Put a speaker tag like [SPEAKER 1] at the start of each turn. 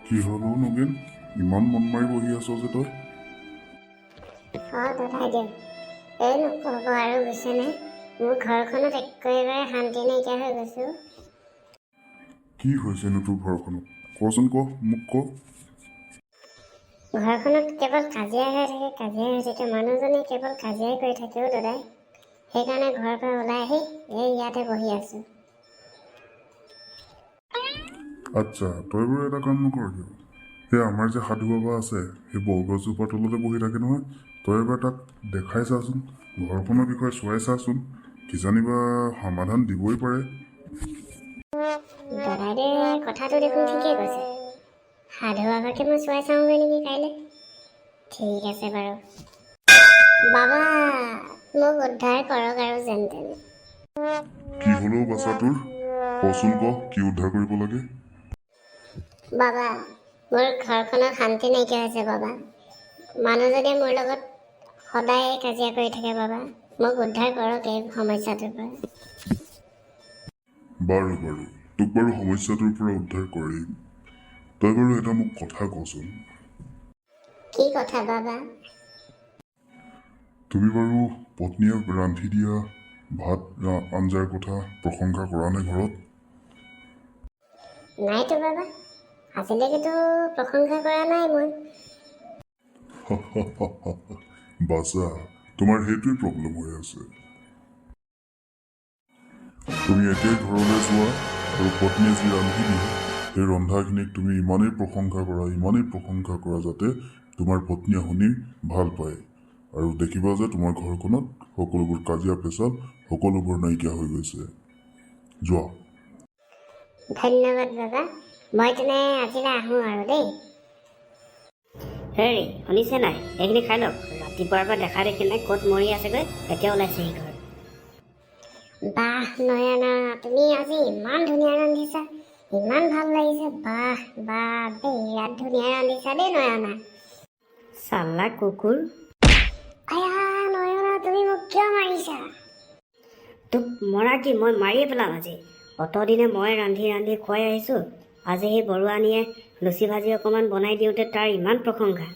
[SPEAKER 1] কি হলো নগেন ইমান মন মাৰি বহি আছ যে তই
[SPEAKER 2] দদাই দিয়ক এই নক'ব আৰু বুজিছেনে মোৰ ঘৰখনত একেবাৰে শান্তি নাইকিয়া হৈ গৈছোঁ।
[SPEAKER 1] কি হৈছেনো তোৰ ঘৰখনত কচোন ক মোক ক
[SPEAKER 2] ঘৰখনত কেৱল কাজিয়া হৈ থাকে মানুহজনে কেৱল কাজিয়াই কৰি থাকেও দদাই। সেইকাৰণে ঘৰৰ পৰা ওলাই আহি এই ইয়াতে বহি আছোঁ।
[SPEAKER 1] আচ্ছা তই বাৰু এটা কাম নকৰ কিয় সেই আমাৰ যে সাধু বাবা আছে সেই বৰগছজোপাৰ তলতে বহি থাকে নহয় তই এবাৰ তাক দেখাই চাচোন ঘৰখনৰ বিষয়ে চোৱাই চাচোন কিজানিবা সমাধান দিবই পাৰে।
[SPEAKER 2] দদাইদেৱে কথাটো দেখোন ঠিকেই কৈছে। সাধু বাবাকে মই চোৱাই চাওঁগৈ নেকি কাইলৈ। ঠিক আছে বাৰু বাবা মোক উদ্ধাৰ কৰক আৰু যেন তেনে।
[SPEAKER 1] কি হলেও বাচা তোৰ কচোন ক কি উদ্ধাৰ কৰিব লাগে।
[SPEAKER 2] বাবা মোৰ ঘৰখনত শান্তি নাইকিয়া হৈছে বাবা। মানুহজনে মোৰ লগত সদায় কাজিয়া কৰি থাকে বাবা। মোক উদ্ধাৰ কৰক এই সমস্যাটোৰ পৰা।
[SPEAKER 1] বাৰু তোক বাৰু সমস্যাটোৰ পৰা উদ্ধাৰ কৰিম। তই বাৰু এটা মোক কথা কচোন
[SPEAKER 2] কি কথা বাবা?
[SPEAKER 1] তুমি বাৰু পত্নীয়ে ৰান্ধি দিয়া ভাত আঞ্জাৰ কথা প্ৰশংসা কৰা নে ঘৰত?
[SPEAKER 2] নাইতো বাবা, আজিলৈকেতো প্ৰশংসা কৰা নাই মই।
[SPEAKER 1] বাচা তোমাৰ সেইটোৱে প্ৰব্লেম হৈ আছে। তুমি এতিয়াই ঘৰলৈ যোৱা আৰু পত্নীয়ে যি ৰান্ধি দিয়ে সেই ৰন্ধাখিনিক তুমি ইমানেই প্ৰশংসা কৰা যাতে তোমাৰ পত্নীয়ে শুনি ভাল পায় আৰু দেখিবা যে তোমাৰ ঘৰখনত সকলোবোৰ কাজিয়া পেচাল সকলোবোৰ নাইকিয়া হৈ গৈছে। যোৱা।
[SPEAKER 2] ধন্যবাদ বাবা, মই তেনে আজিলৈ আহোঁ আৰু দেই।
[SPEAKER 3] হেৰি শুনিছে নাই, এইখিনি খাই লওক। ৰাতিপুৱাৰ পৰা দেখা দেখি নাই ক'ত মৰি আছেগৈ, এতিয়া ওলাইছে সি ঘৰ।
[SPEAKER 2] বাহ নয়না, তুমি আজি ইমান ধুনীয়া ৰান্ধিছা, ইমান ভাল লাগিছে। বাহ বিৰাট ধুনীয়া ৰান্ধিছা দেই নয়না।
[SPEAKER 3] চাল্লা কুকুৰ,
[SPEAKER 2] আয়া নয়না তুমি মোক কিয় মাৰিছা?
[SPEAKER 3] তোক মৰা কি, মই মাৰিয়ে পেলাম আজি। অতদিনে মই ৰান্ধি খুৱাই আহিছোঁ, আজি সেই বৰুৱানীয়ে লুচি ভাজি অকণমান বনাই দিওঁতে তাৰ ইমান প্ৰশংসা।